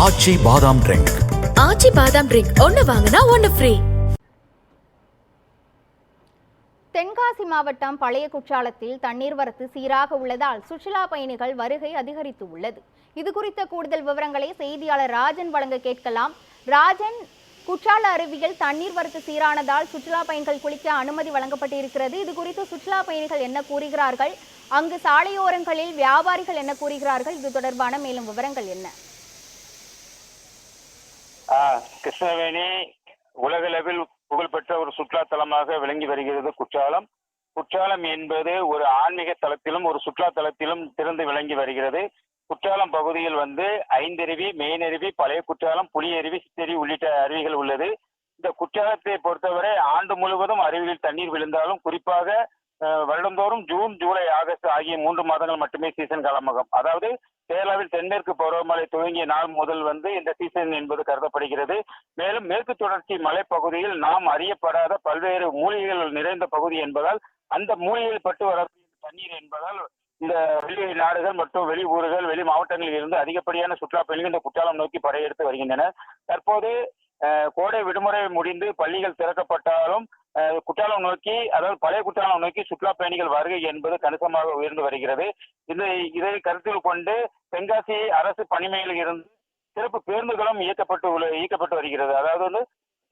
ஆச்சி பாதாம் ட்ரிங்க். ஆச்சி பாதாம் ட்ரிங்க் ஒன்னு வாங்கினா ஒன்னு ஃப்ரீ. தென்காசி மாவட்டம் பழைய குற்றாலத்தில் தண்ணீர் வரத்து சீராக உள்ளதால் சுற்றுலா பயணிகள் வருகை அதிகரித்து உள்ளது. இது குறித்த கூடுதல் விவரங்களை செய்தியாளர் ராஜன் வழங்க கேட்கலாம். ராஜன், குற்றால அருவியில் தண்ணீர் வரத்து சீரானதால் சுற்றுலா பயணிகள் குளிக்க அனுமதி வழங்கப்பட்டிருக்கிறது. இது குறித்து சுற்றுலா பயணிகள் என்ன கூறுகிறார்கள்? அங்கு சாலையோரங்களில் வியாபாரிகள் என்ன கூறுகிறார்கள்? இது தொடர்பான மேலும் விவரங்கள் என்ன? கிருஷ்ணவேணி உலகளவில் புகழ்பெற்ற ஒரு சுற்றுலா தலமாக விளங்கி வருகிறது குற்றாலம். குற்றாலம் என்பது ஒரு ஆன்மீக தலத்திலும் ஒரு சுற்றுலா தலத்திலும் திறந்து விளங்கி வருகிறது. குற்றாலம் பகுதியில் ஐந்தருவி, மெயினருவி, பழைய குற்றாலம், புலியருவி, சித்தருவி உள்ளிட்ட அருவிகள் உள்ளது. இந்த குற்றாலத்தை பொறுத்தவரை ஆண்டு முழுவதும் அருவியில் தண்ணீர் விழுந்தாலும் குறிப்பாக வருடந்தோறும் ஜூன், ஜூலை, ஆகஸ்ட் ஆகிய 3 மாதங்கள் மட்டுமே சீசன் காலமாகும். அதாவது கேரளாவில் தென்மேற்கு பருவமழை துவங்கிய நாள் முதல் இந்த சீசன் என்பது கருதப்படுகிறது. மேலும் மேற்கு தொடர்ச்சி மலைப்பகுதியில் நாம் அறியப்படாத பல்வேறு மூலிகைகள் நிறைந்த பகுதி என்பதால் அந்த மூலிகைகள் பட்டு வரக்கூடிய தண்ணீர் என்பதால் இந்த வெளி நாடுகள் மற்றும் வெளி ஊர்கள், வெளி மாவட்டங்களில் இருந்து அதிகப்படியான சுற்றுலா பயணிகள் இந்த குற்றாலம் நோக்கி படையெடுத்து வருகின்றனர். தற்போது கோடை விடுமுறை முடிந்து பள்ளிகள் திறக்கப்பட்டாலும் குற்றாலம் நோக்கி, அதாவது பழைய குற்றாலம் நோக்கி சுற்றுலா பயணிகள் வருகை என்பது கணிசமாக உயர்ந்து வருகிறது. இதை கருத்தில் கொண்டு தென்காசி அரசு பணிமனையில் இருந்து சிறப்பு பேருந்துகளும் இயக்கப்பட்டு வருகிறது. அதாவது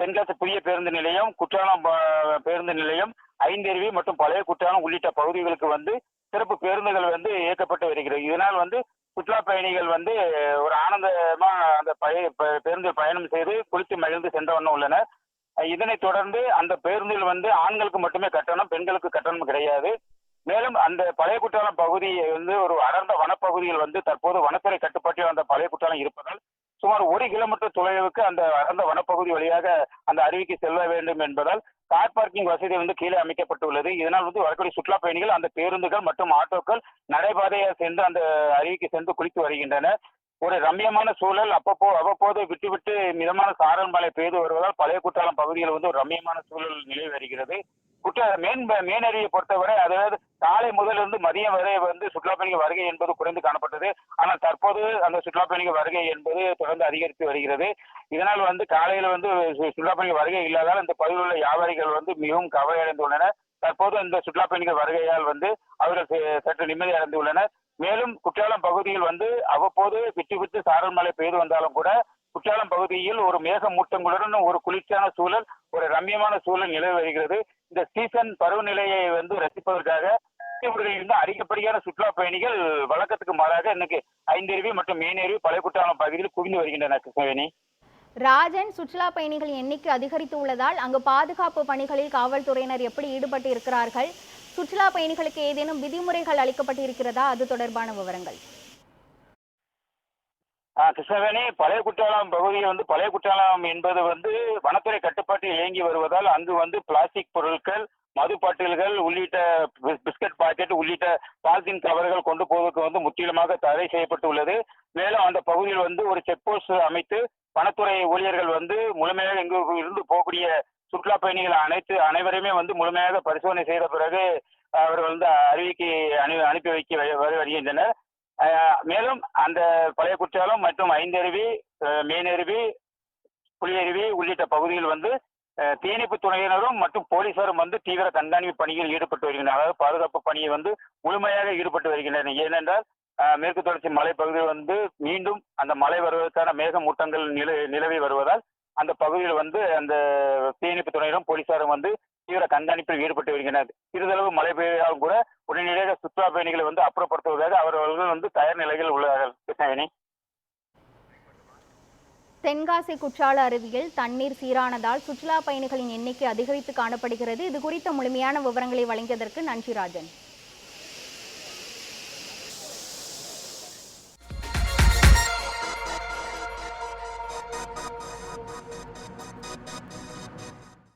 தென்காசி புதிய பேருந்து நிலையம், குற்றாலம் பேருந்து நிலையம், ஐந்தருவி மற்றும் பழைய குற்றாலம் உள்ளிட்ட பகுதிகளுக்கு சிறப்பு பேருந்துகள் இயக்கப்பட்டு வருகிறது. இதனால் சுற்றுலா பயணிகள் ஒரு ஆனந்தமா அந்த பேருந்தில் பயணம் செய்து குளித்து மகிழ்ந்து சென்ற வண்ணம் உள்ளனர். இதனைத் தொடர்ந்து அந்த பேருந்தில் ஆண்களுக்கு மட்டுமே கட்டணம், பெண்களுக்கு கட்டணம் கிடையாது. மேலும் அந்த பழைய குற்றாலம் பகுதி ஒரு அடர்ந்த வனப்பகுதியில் தற்போது வனத்துறை கட்டுப்பாட்டில் அந்த பழைய குற்றாலம் இருப்பதால் சுமார் 1 கிலோமீட்டர் தொலைவுக்கு அந்த அடர்ந்த வனப்பகுதி வழியாக அந்த அருவிக்கு செல்ல வேண்டும் என்பதால் கார் பார்க்கிங் வசதி கீழே அமைக்கப்பட்டுள்ளது. இதனால் வரக்கூடிய சுற்றுலா பயணிகள் அந்த பேருந்துகள் மற்றும் ஆட்டோக்கள் நடைபாதையாக சென்று அந்த அருவிக்கு சென்று குளித்து வருகின்றனர். ஒரு ரம்யமான சூழல் அவ்வப்போது விட்டு மிதமான சாரல் மழை பெய்து வருவதால் பழைய குற்றாலம் பகுதியில் ஒரு ரம்யமான சூழல் நிலவி வருகிறது. மேனருவியை பொறுத்தவரை, அதாவது காலை முதலிருந்து மதியம் வரை சுற்றுலா பயணிகள் வருகை என்பது குறைந்து காணப்பட்டது. ஆனால் தற்போது அந்த சுற்றுலா பயணிகள் வருகை என்பது தொடர்ந்து அதிகரித்து வருகிறது. இதனால் காலையில் சுற்றுலா பயணிகள் வருகை இல்லாதால் இந்த பகுதியில் உள்ள வியாபாரிகள் மிகவும் கவலை அடைந்துள்ளனர். தற்போது இந்த சுற்றுலா பயணிகள் வருகையால் அவர்கள் சற்று நிம்மதி அடைந்துள்ளனர். மேலும் குற்றாலம் பகுதியில் அவ்வப்போது விட்டு சாரல் மழை பெய்து வந்தாலும் கூட குற்றாலம் பகுதியில் ஒரு மேகமூட்டங்களுடன் ஒரு குளிர்ச்சியான சூழல், ஒரு ரம்யமான சூழல் நிலவி வருகிறது. இந்த சீசன் பருவநிலையை ரசிப்பதற்காக இருந்து அதிகப்படியான சுற்றுலா பயணிகள் வழக்கத்துக்கு மாறாக இன்னைக்கு ஐந்தருவி மற்றும் மேனருவி, பழைய குற்றாலம் பகுதியில் குவிந்து வருகின்றனர். கிருஷ்ணவேணி, ராஜன், சுற்றுலா பயணிகளின் எண்ணிக்கை அதிகரித்து உள்ளதால் அங்கு பாதுகாப்பு பணிகளில் காவல்துறையினர் எப்படி ஈடுபட்டு இருக்கிறார்கள்? சுற்றுலா பயணிகளுக்கு ஏதேனும் விதிமுறைகள் அளிக்கப்பட்டு இருக்கிறதா? அது தொடர்பான விவரங்கள். கிருஷ்ணவேணி, பழைய குற்றாலம் பகுதியில் பழைய குற்றாலம் என்பது வனத்துறை கட்டுப்பாட்டில் இயங்கி வருவதால் அங்கு பிளாஸ்டிக் பொருட்கள், மது பாட்டில்கள் உள்ளிட்ட பிஸ்கட் பாக்கெட் உள்ளிட்ட பாலித்தீன் கவர்கள் கொண்டு போவதற்கு முற்றிலுமாக தடை செய்யப்பட்டு உள்ளது. மேலும் அந்த பகுதியில் ஒரு செக் போஸ்ட் அமைத்து வனத்துறை ஊழியர்கள் முழுமையாக இங்கு இருந்து போகக்கூடிய சுற்றுலா பயணிகள் அனைவருமே முழுமையாக பரிசோதனை செய்த பிறகு அவர்கள் அருவிக்கு அனுப்பி வைக்க வருகின்றனர். மேலும் அந்த பழைய குற்றாலம் மற்றும் ஐந்தருவி, மேனருவி, புலியருவி உள்ளிட்ட பகுதியில் தீயணைப்பு துறையினரும் மற்றும் போலீசாரும் தீவிர கண்காணிப்பு பணியில் ஈடுபட்டு வருகின்றனர். அதாவது பாதுகாப்பு பணியை முழுமையாக ஈடுபட்டு வருகின்றனர். ஏனென்றால் மேற்கு தொடர்ச்சி மலைப்பகுதியில் மீண்டும் அந்த மழை வருவதற்கான மேகமூட்டங்கள் நிலவி வருவதால் அந்த பகுதியில் அந்த தீயணைப்பு துறையினரும் போலீசாரும் தீவிர கண்காணிப்பில் ஈடுபட்டு வருகின்றனர். சிறிதளவு மழை பெய்தாலும் கூட உடனடியாக சுற்றுலா பயணிகளை அப்புறப்படுத்துவதாக அவர்கள் தயார் நிலையில் உள்ளார்கள். கிருஷ்ணவேணி, தென்காசி குற்றால அருவியில் தண்ணீர் சீரானதால் சுற்றுலா பயணிகளின் எண்ணிக்கை அதிகரித்து காணப்படுகிறது. இது குறித்த முழுமையான விவரங்களை வழங்கியதற்கு நன்றி ராஜன்.